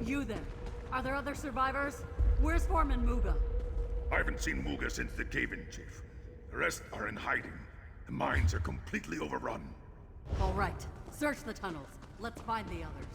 You then. Are there other survivors? Where's Foreman Muga? I haven't seen Muga since the cave-in, Chief. The rest are in hiding. The mines are completely overrun. All right. Search the tunnels. Let's find the others.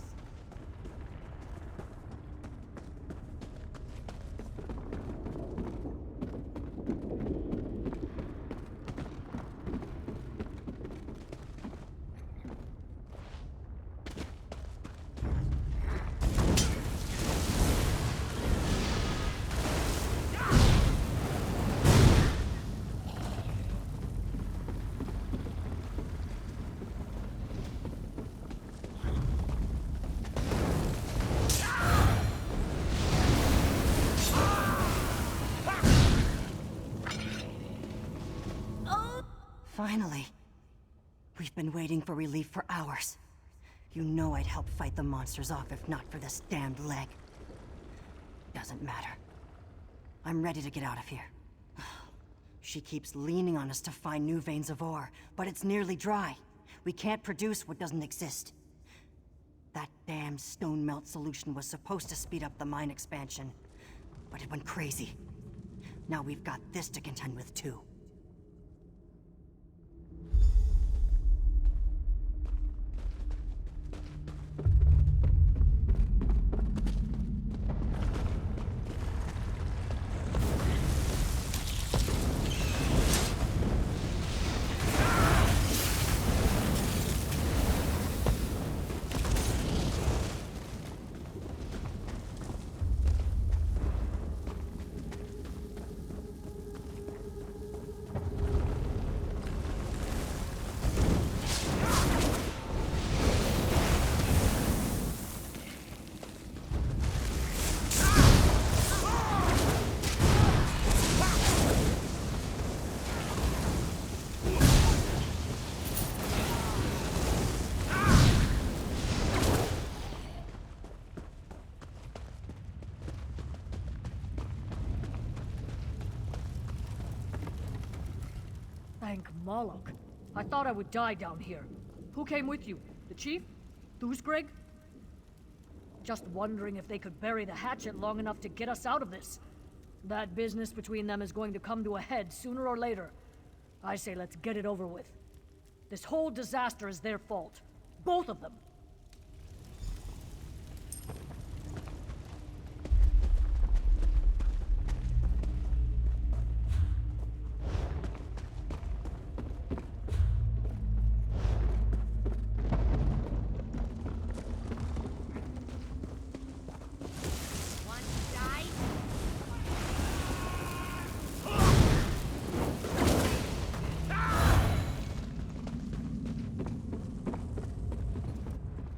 Finally. We've been waiting for relief for hours. You know I'd help fight the monsters off if not for this damned leg. Doesn't matter. I'm ready to get out of here. She keeps leaning on us to find new veins of ore, but it's nearly dry. We can't produce what doesn't exist. That damn stone melt solution was supposed to speed up the mine expansion, but it went crazy. Now we've got this to contend with too. Thank Moloch. I thought I would die down here. Who came with you? The chief? Who's Greg? Just wondering if they could bury the hatchet long enough to get us out of this. That business between them is going to come to a head sooner or later. I say let's get it over with. This whole disaster is their fault. Both of them.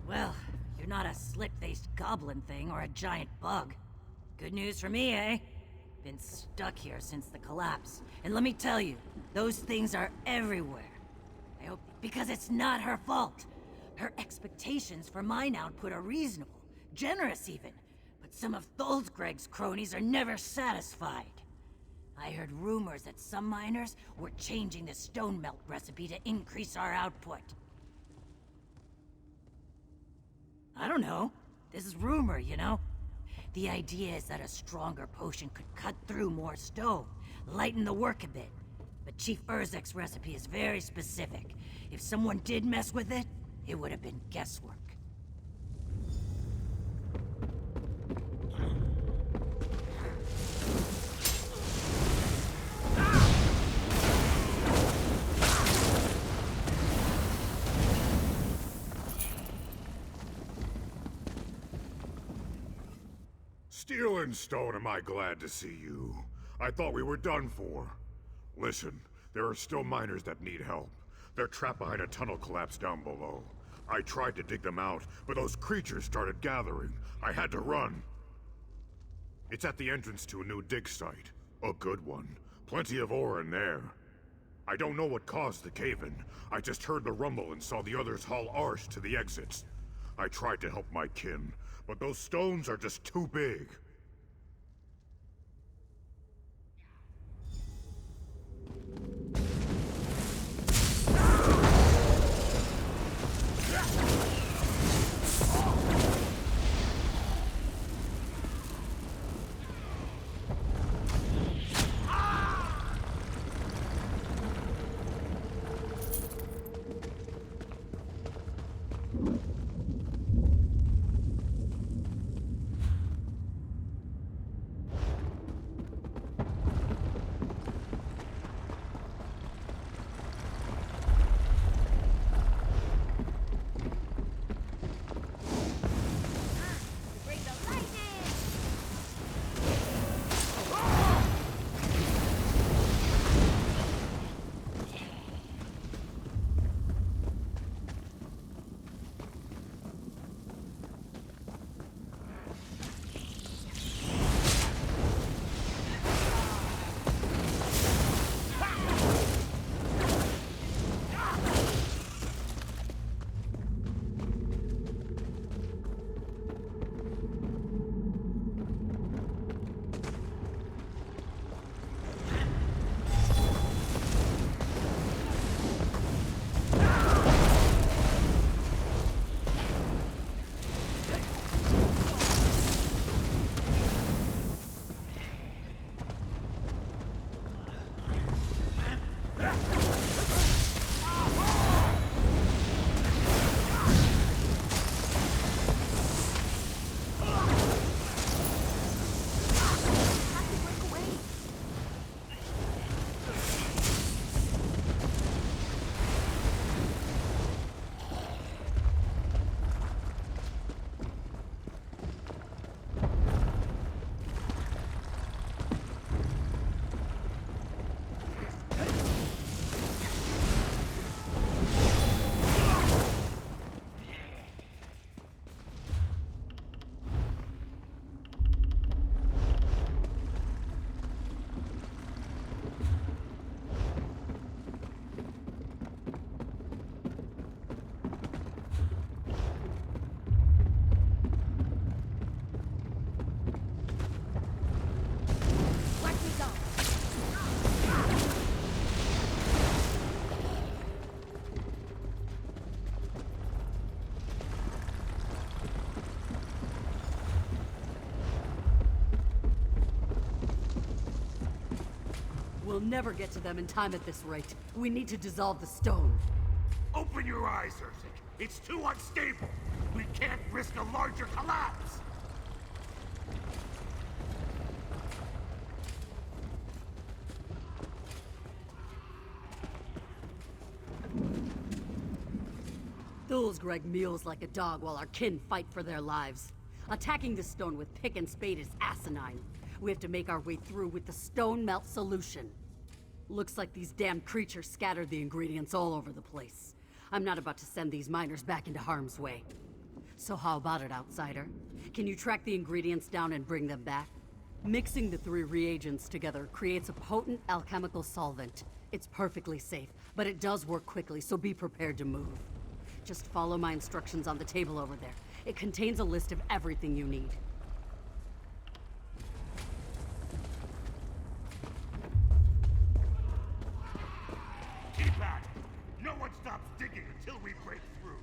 Well, you're not a slit-faced goblin thing or a giant bug. Good news for me, eh? Been stuck here since the collapse. And let me tell you, those things are everywhere. I hope because it's not her fault. Her expectations for mine output are reasonable, generous even. But some of Tholsgreg's cronies are never satisfied. I heard rumors that some miners were changing the stone melt recipe to increase our output. I don't know. This is rumor, you know? The idea is that a stronger potion could cut through more stone, lighten the work a bit. But Chief Urzek's recipe is very specific. If someone did mess with it, it would have been guesswork. Steel and Stone, am I glad to see you. I thought we were done for. Listen, there are still miners that need help. They're trapped behind a tunnel collapse down below. I tried to dig them out, but those creatures started gathering. I had to run. It's at the entrance to a new dig site. A good one. Plenty of ore in there. I don't know what caused the cave-in. I just heard the rumble and saw the others haul Arsh to the exits. I tried to help my kin, but those stones are just too big. never get to them in time at this rate. We need to dissolve the stone. Open your eyes, Urzik. It's too unstable. We can't risk a larger collapse. Thul's Greg meals like a dog while our kin fight for their lives. Attacking the stone with pick and spade is asinine. We have to make our way through with the stone melt solution. Looks like these damned creatures scattered the ingredients all over the place. I'm not about to send these miners back into harm's way. So how about it, outsider? Can you track the ingredients down and bring them back? Mixing the 3 reagents together creates a potent alchemical solvent. It's perfectly safe, but it does work quickly, so be prepared to move. Just follow my instructions on the table over there. It contains a list of everything you need. Keep at it. No one stops digging until we break through.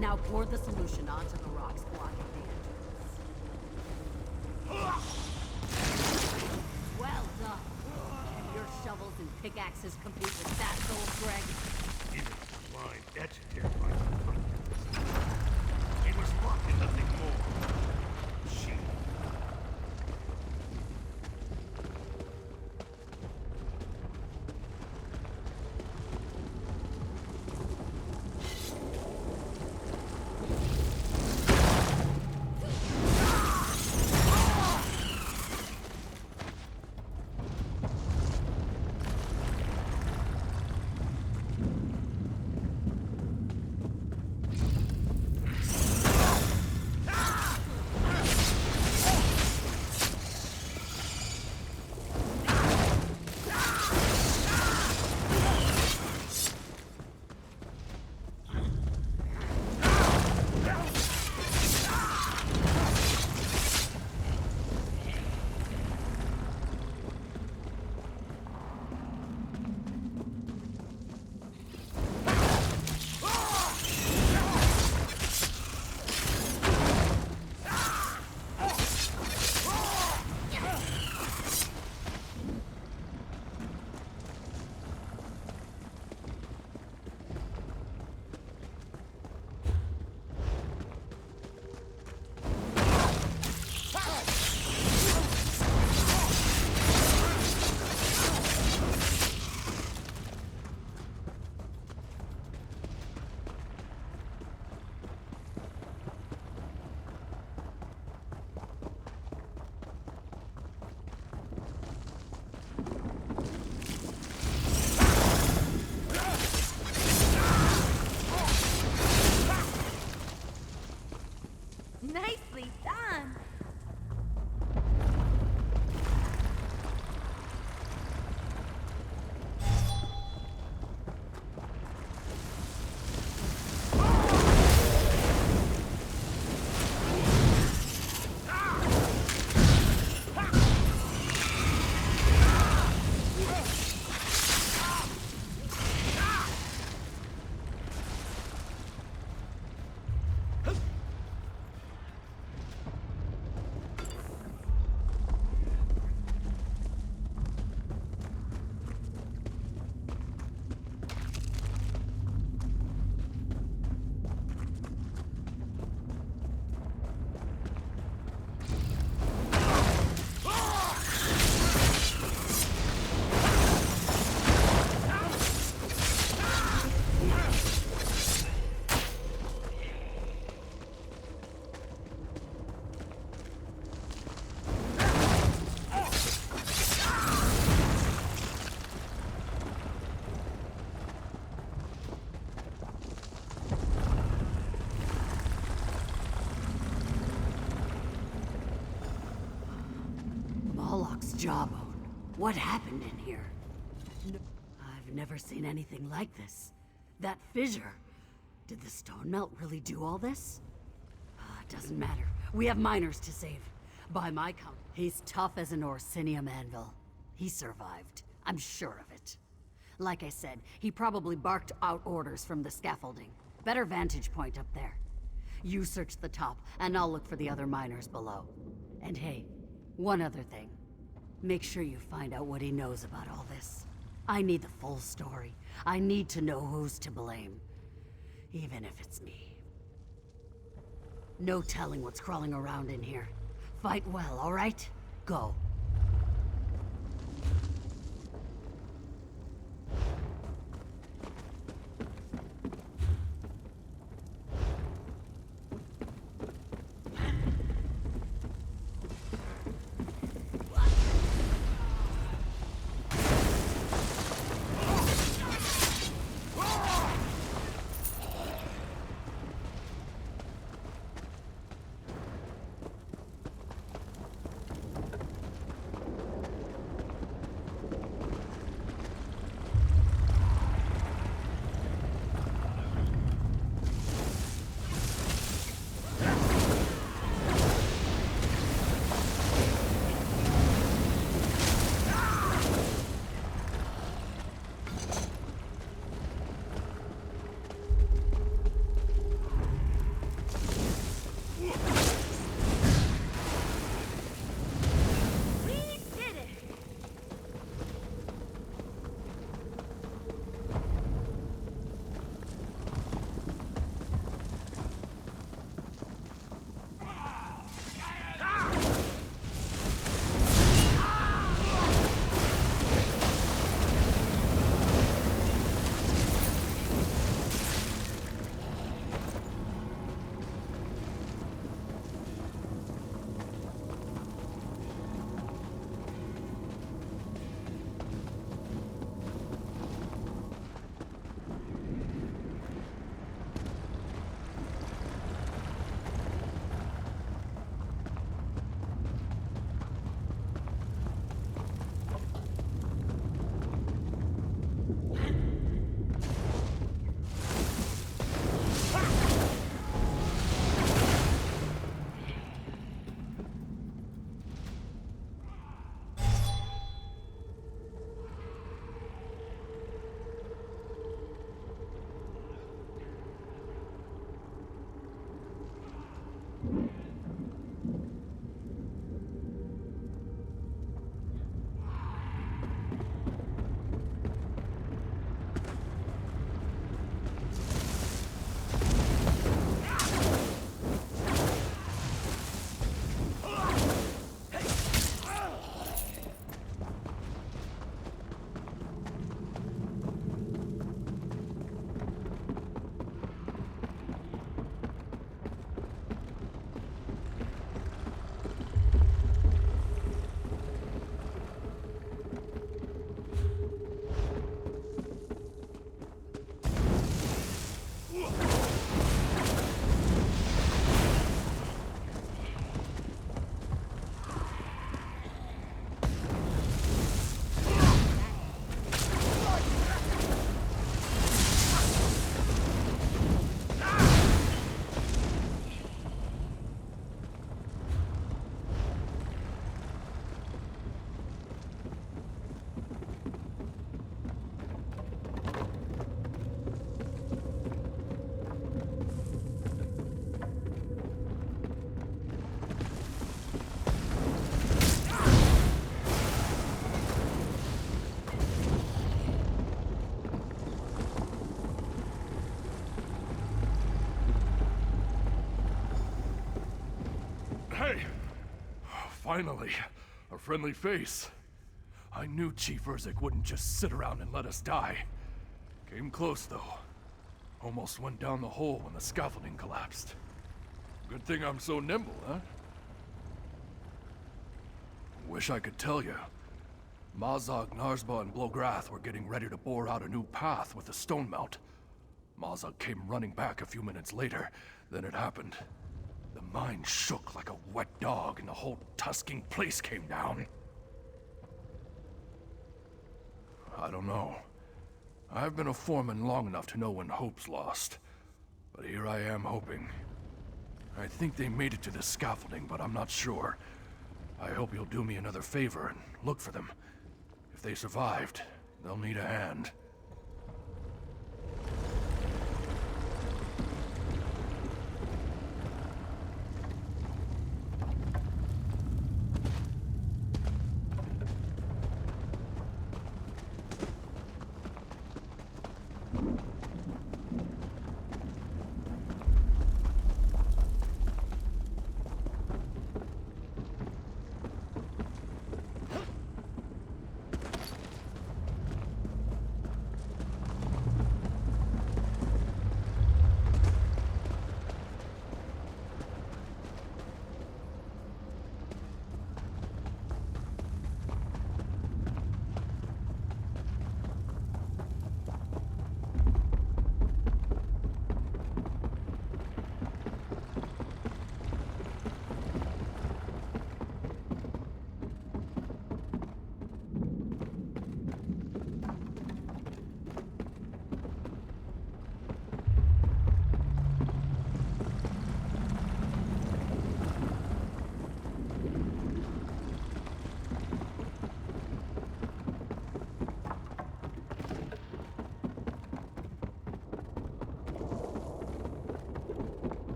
Now pour the solution onto the rocks blocking the entrance. Well done. And your shovels and pickaxes compete with that, old Greg. Even blind, that's a terrifying. It was luck and nothing more. Shit. Jawbone, what happened in here? I've never seen anything like this. That fissure. Did the stone melt really do all this? Doesn't matter. We have miners to save. By my count, he's tough as an Orsinium anvil. He survived. I'm sure of it. Like I said, he probably barked out orders from the scaffolding. Better vantage point up there. You search the top, and I'll look for the other miners below. And hey, one other thing. Make sure you find out what he knows about all this. I need the full story. I need to know who's to blame. Even if it's me. No telling what's crawling around in here. Fight well, all right? Go. Finally, a friendly face. I knew Chief Urzik wouldn't just sit around and let us die. Came close, though. Almost went down the hole when the scaffolding collapsed. Good thing I'm so nimble, huh? Wish I could tell you. Mazog, Narsba, and Blograth were getting ready to bore out a new path with the stone melt. Mazog came running back a few minutes later. Then it happened. The mine shook like a wet dog and the whole tusking place came down. I don't know. I've been a foreman long enough to know when hope's lost. But here I am hoping. I think they made it to the scaffolding, but I'm not sure. I hope you'll do me another favor and look for them. If they survived, they'll need a hand.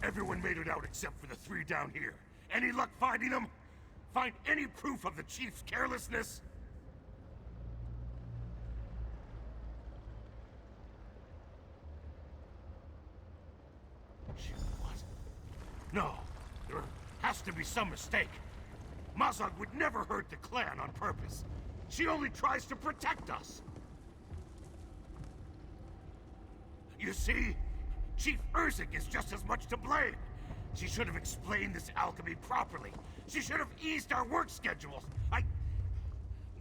Everyone made it out except for the 3 down here. Any luck finding them? Find any proof of the Chief's carelessness? What? No. There has to be some mistake. Mazog would never hurt the clan on purpose. She only tries to protect us. You see? Chief Urzik is just as much to blame. She should have explained this alchemy properly. She should have eased our work schedules.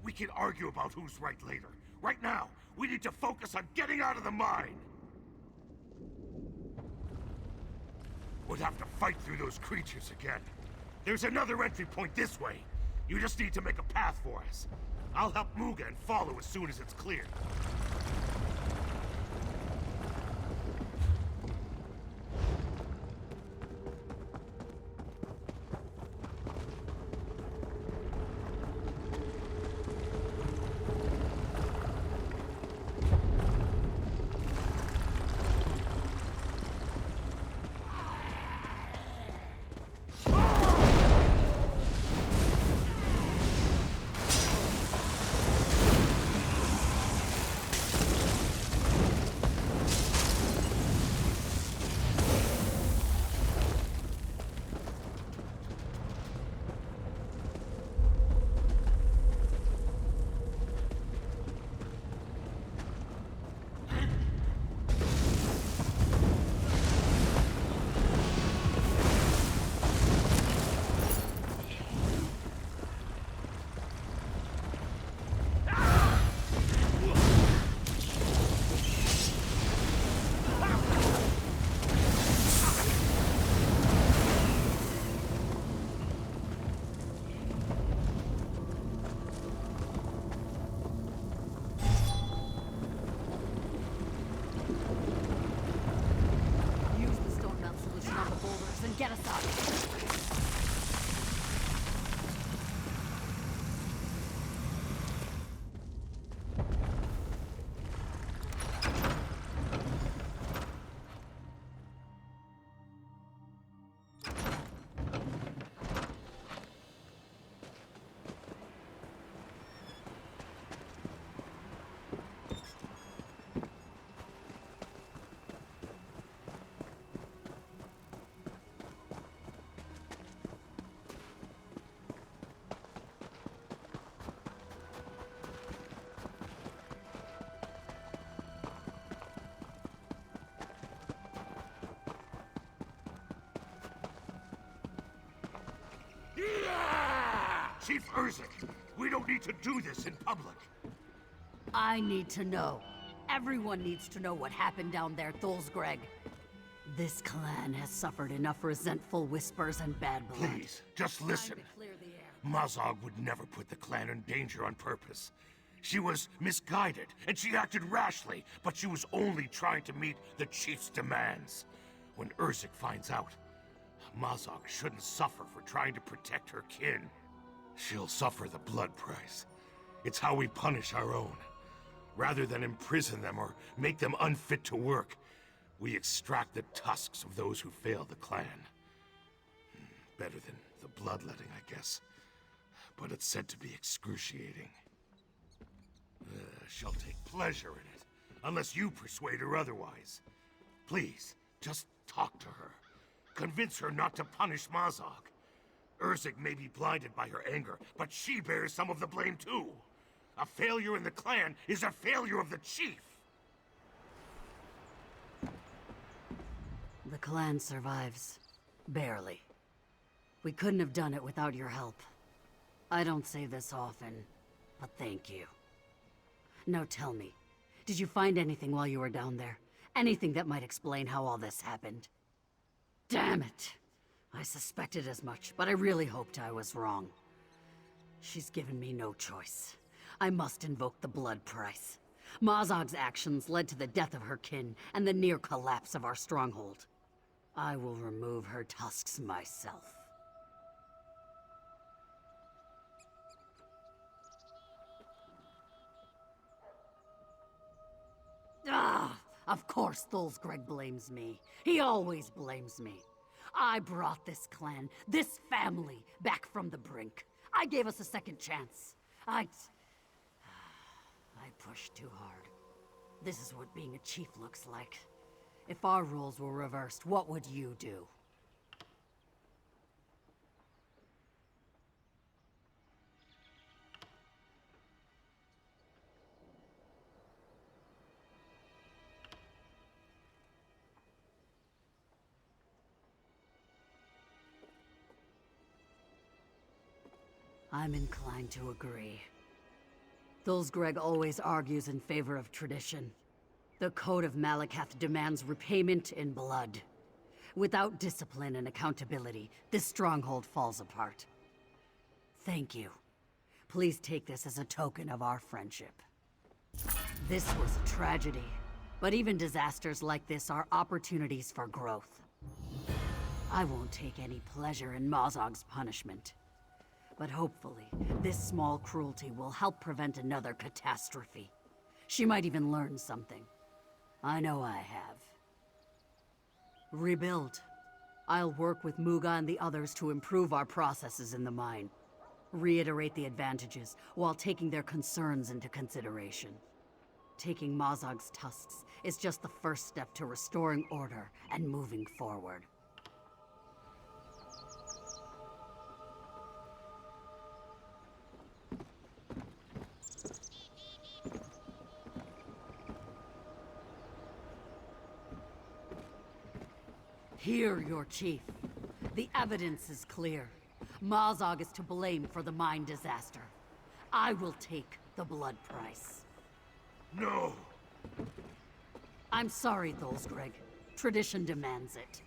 We can argue about who's right later. Right now, we need to focus on getting out of the mine. We'll have to fight through those creatures again. There's another entry point this way. You just need to make a path for us. I'll help Muga and follow as soon as it's clear. and get us out. Chief Urzik, we don't need to do this in public. I need to know. Everyone needs to know what happened down there, Thulsgreg. This clan has suffered enough resentful whispers and bad blood. Please, just listen. Time to clear the air. Mazog would never put the clan in danger on purpose. She was misguided, and she acted rashly, but she was only trying to meet the chief's demands. When Urzik finds out, Mazog shouldn't suffer for trying to protect her kin. She'll suffer the blood price. It's how we punish our own. Rather than imprison them or make them unfit to work, we extract the tusks of those who failed the clan. Better than the bloodletting, I guess. But it's said to be excruciating. She'll take pleasure in it, unless you persuade her otherwise. Please, just talk to her. Convince her not to punish Mazog. Urzik may be blinded by her anger, but she bears some of the blame too. A failure in the clan is a failure of the chief. The clan survives. Barely. We couldn't have done it without your help. I don't say this often, but thank you. Now tell me, did you find anything while you were down there? Anything that might explain how all this happened? Damn it! I suspected as much, but I really hoped I was wrong. She's given me no choice. I must invoke the blood price. Mazog's actions led to the death of her kin and the near collapse of our stronghold. I will remove her tusks myself. Ah! Of course Thulsgreg blames me. He always blames me. I brought this clan, this family, back from the brink. I gave us a second chance. I pushed too hard. This is what being a chief looks like. If our roles were reversed, what would you do? I'm inclined to agree. Thulsgreg always argues in favor of tradition. The Code of Malakath demands repayment in blood. Without discipline and accountability, this stronghold falls apart. Thank you. Please take this as a token of our friendship. This was a tragedy, but even disasters like this are opportunities for growth. I won't take any pleasure in Mazog's punishment. But hopefully, this small cruelty will help prevent another catastrophe. She might even learn something. I know I have. Rebuild. I'll work with Muga and the others to improve our processes in the mine. Reiterate the advantages, while taking their concerns into consideration. Taking Mazog's tusks is just the first step to restoring order and moving forward. Hear your chief. The evidence is clear. Mazog is to blame for the mine disaster. I will take the blood price. No! I'm sorry, Thulsgreg. Tradition demands it.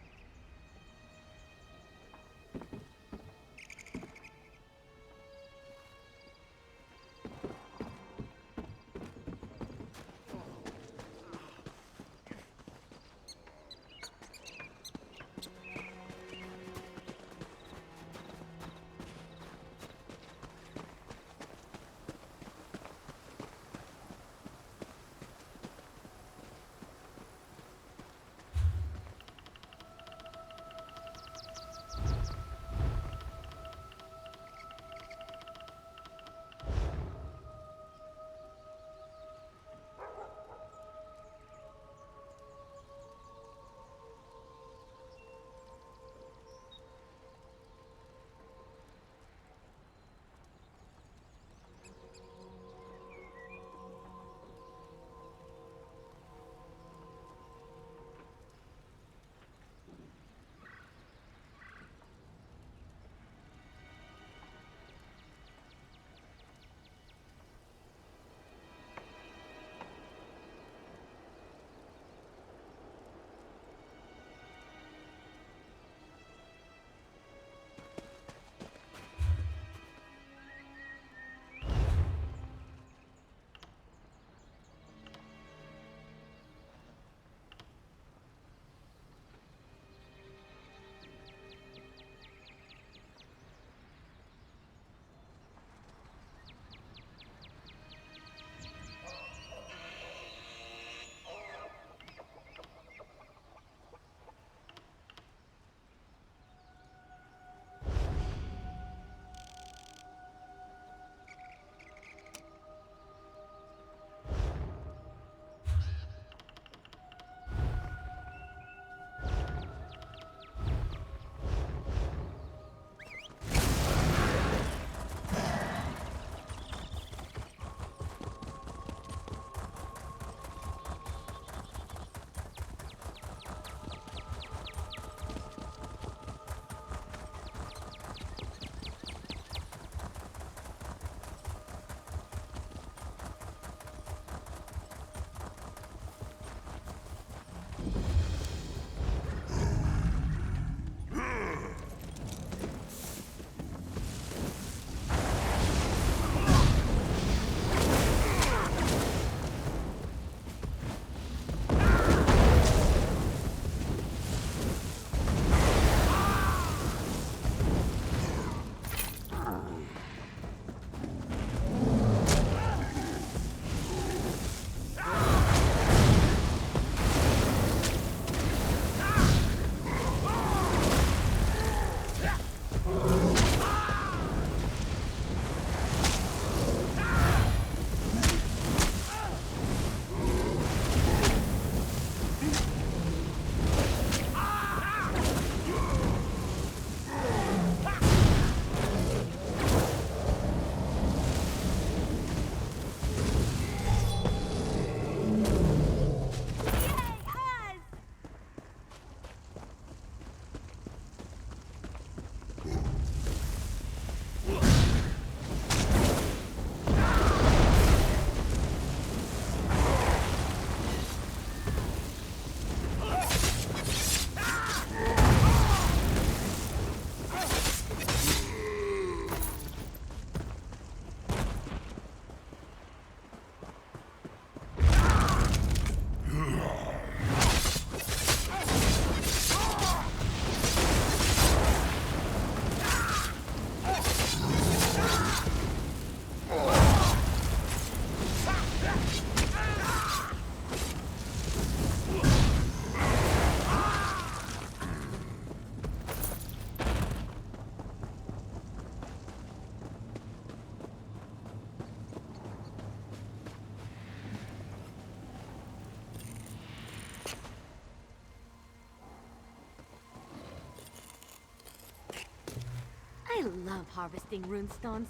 love harvesting runestones.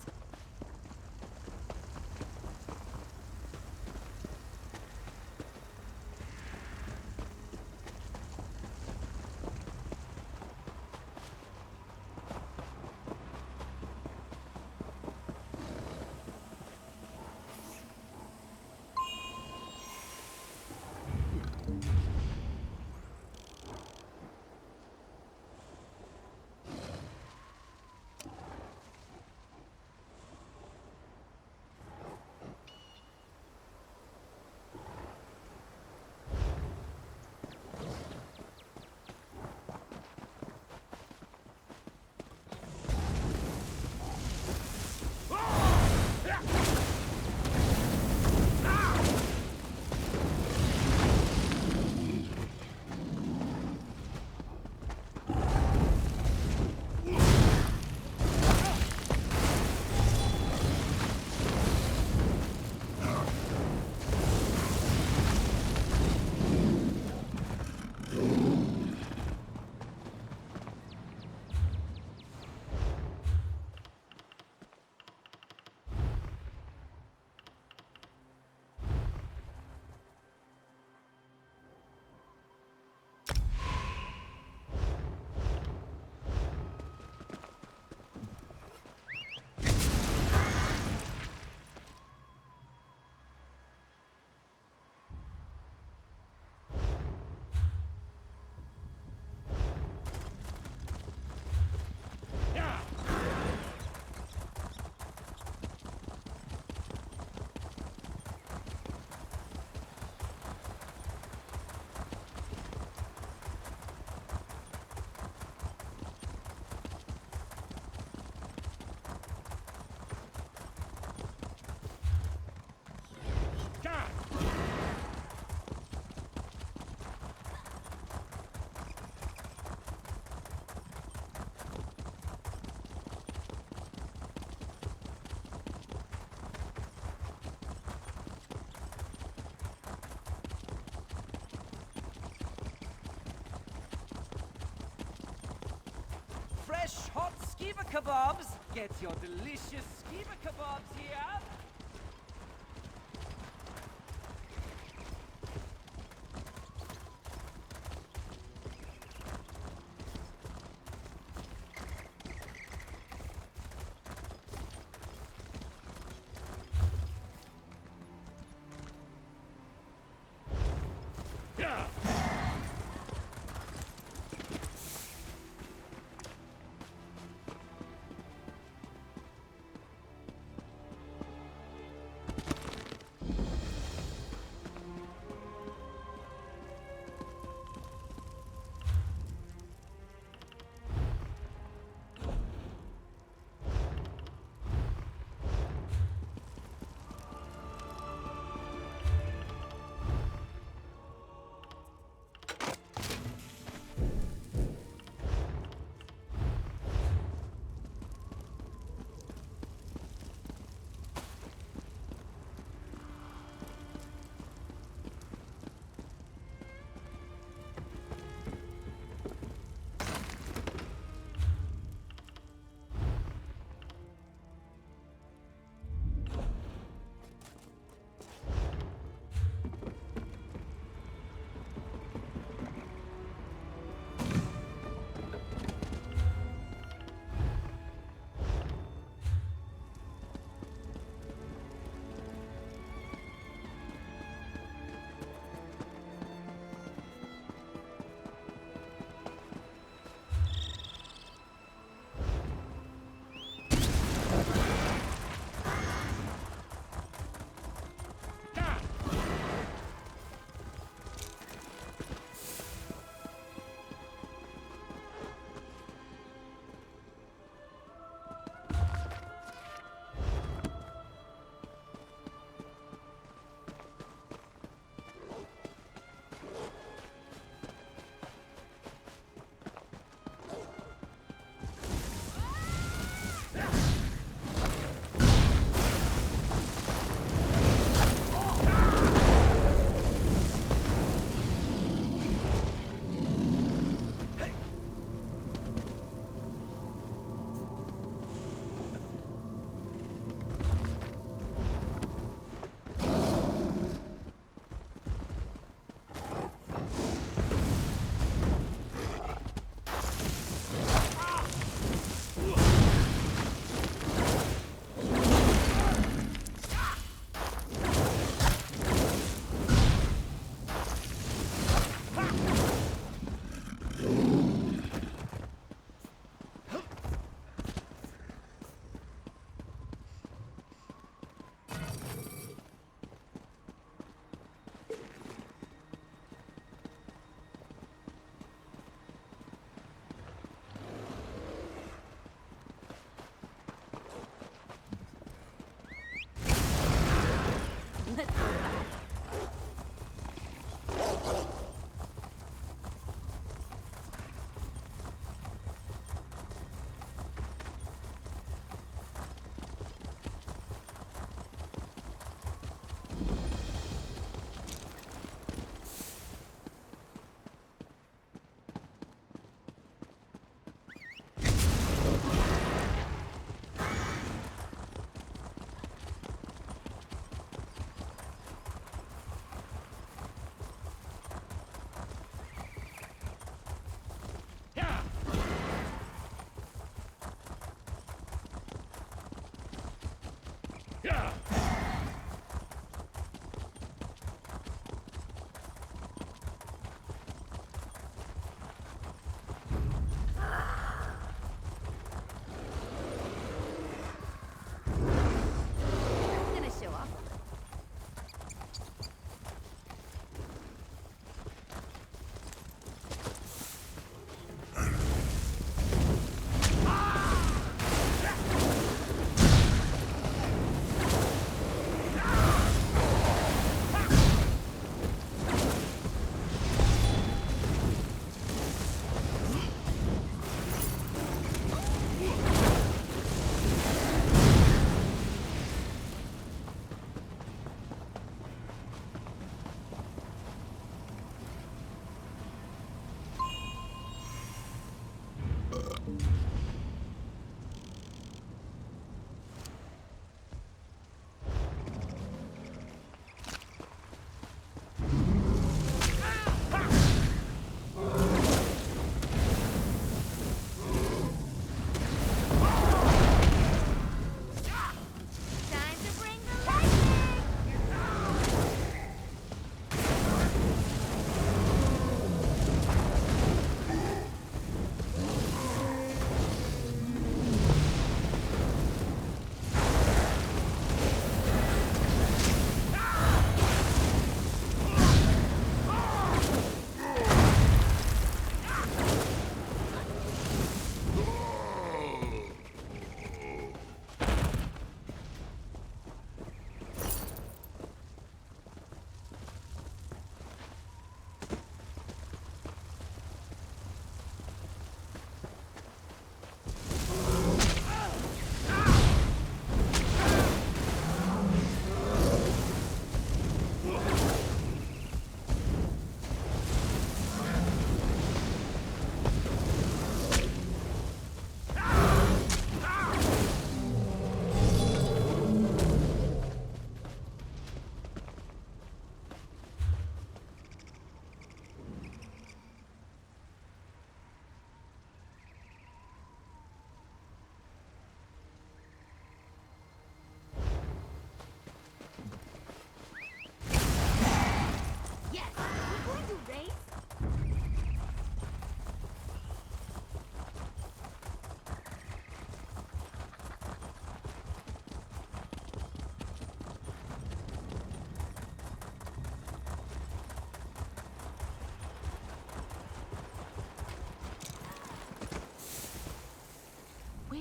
Fresh hot skeever kebabs. Get your delicious skeever kebabs here.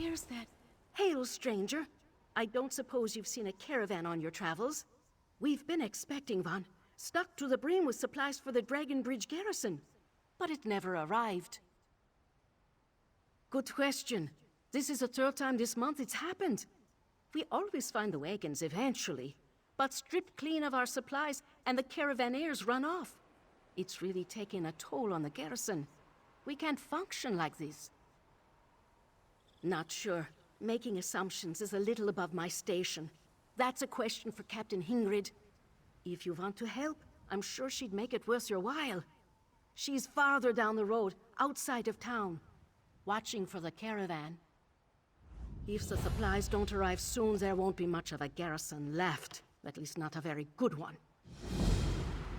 There's that. Hail, stranger. I don't suppose you've seen a caravan on your travels? We've been expecting one, stuck to the brim with supplies for the Dragon Bridge garrison. But it never arrived. Good question. This is the third time this month it's happened. We always find the wagons eventually, but stripped clean of our supplies and the caravaneers run off. It's really taking a toll on the garrison. We can't function like this. Not sure. Making assumptions is a little above my station. That's a question for Captain Hingrid. If you want to help, I'm sure she'd make it worth your while. She's farther down the road, outside of town, watching for the caravan. If the supplies don't arrive soon, there won't be much of a garrison left. At least not a very good one.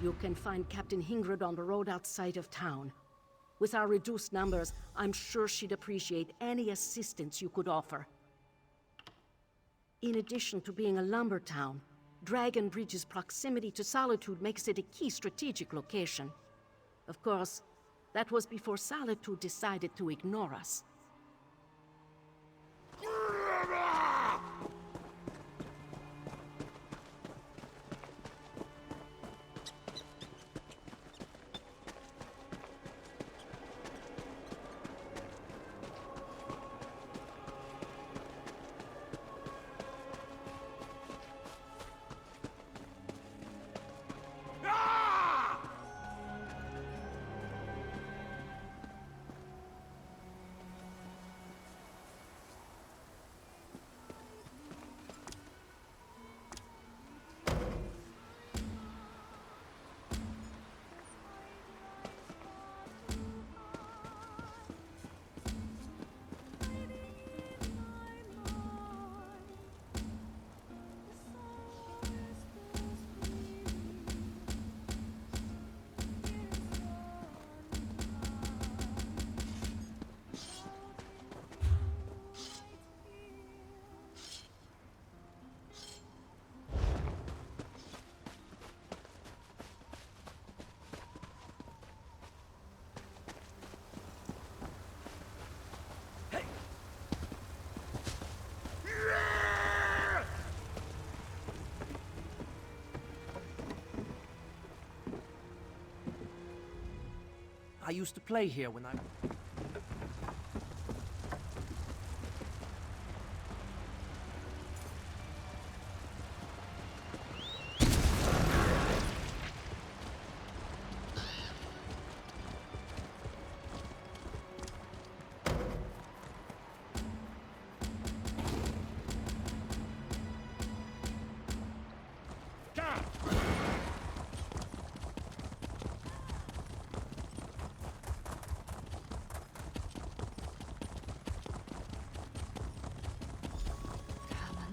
You can find Captain Hingrid on the road outside of town. With our reduced numbers, I'm sure she'd appreciate any assistance you could offer. In addition to being a lumber town, Dragon Bridge's proximity to Solitude makes it a key strategic location. Of course, that was before Solitude decided to ignore us. I used to play here when I...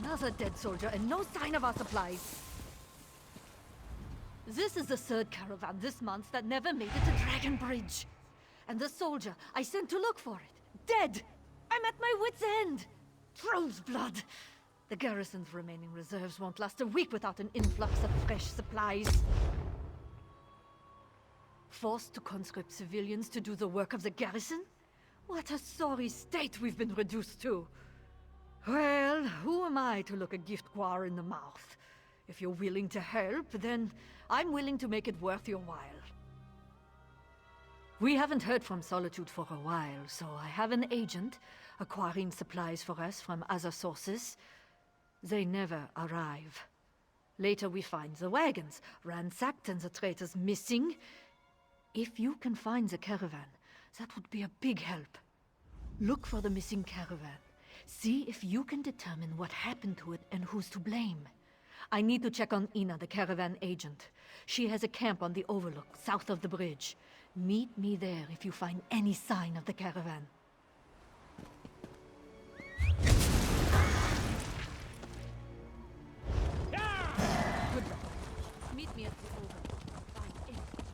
Another dead soldier and no sign of our supplies. This is the third caravan this month that never made it to Dragon Bridge. And the soldier I sent to look for it, dead! I'm at my wit's end! Troll's blood! The garrison's remaining reserves won't last a week without an influx of fresh supplies. Forced to conscript civilians to do the work of the garrison? What a sorry state we've been reduced to. Well, who am I to look a gift guar in the mouth? If you're willing to help, then I'm willing to make it worth your while. We haven't heard from Solitude for a while, so I have an agent acquiring supplies for us from other sources. They never arrive. Later we find the wagons ransacked and the traitors missing. If you can find the caravan, that would be a big help. Look for the missing caravan. See if you can determine what happened to it and who's to blame. I need to check on Ina, the caravan agent. She has a camp on the overlook, south of the bridge. Meet me there if you find any sign of the caravan. Good luck. Meet me at the overlook. Find anything.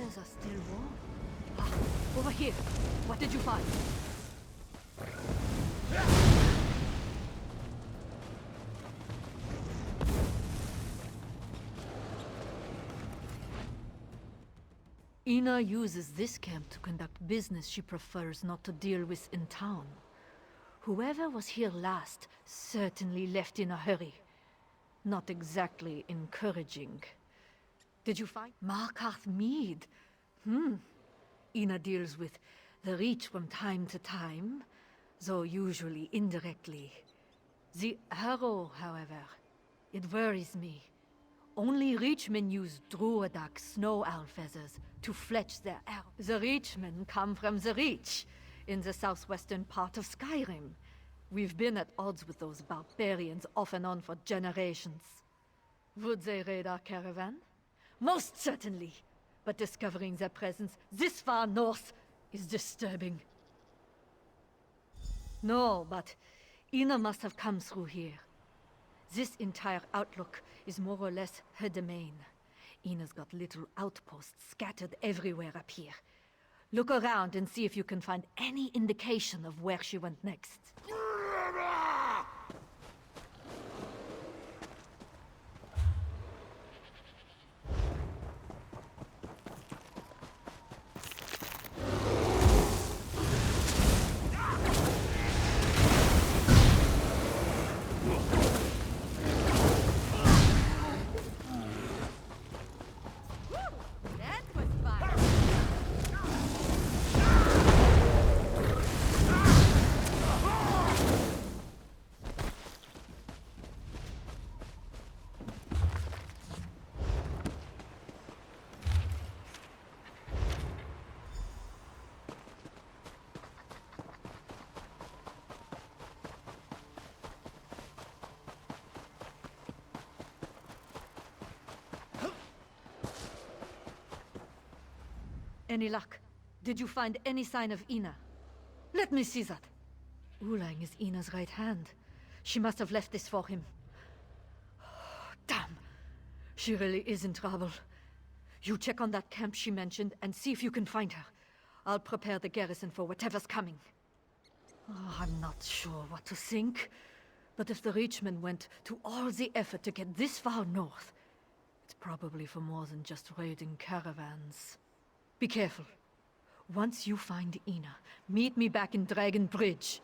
feathers are still warm. Ah, over here. What did you find? Ina uses this camp to conduct business she prefers not to deal with in town. Whoever was here last certainly left in a hurry. Not exactly encouraging. Did you find Markarth Mead? Ina deals with the Reach from time to time, though usually indirectly. The arrow, however, it worries me. Only Reachmen use Druidak snow owl feathers to fletch their arrows. The Reachmen come from the Reach, in the southwestern part of Skyrim. We've been at odds with those barbarians off and on for generations. Would they raid our caravan? Most certainly. But discovering their presence this far north is disturbing. No, but Ina must have come through here. This entire outlook is more or less her domain. Ina's got little outposts scattered everywhere up here. Look around and see if you can find any indication of where she went next. Any luck? Did you find any sign of Ina? Let me see that. Ulang is Ina's right hand. She must have left this for him. Damn! She really is in trouble. You check on that camp she mentioned and see if you can find her. I'll prepare the garrison for whatever's coming. Oh, I'm not sure what to think. But if the Reachmen went to all the effort to get this far north, it's probably for more than just raiding caravans. Be careful. Once you find Ina, meet me back in Dragon Bridge.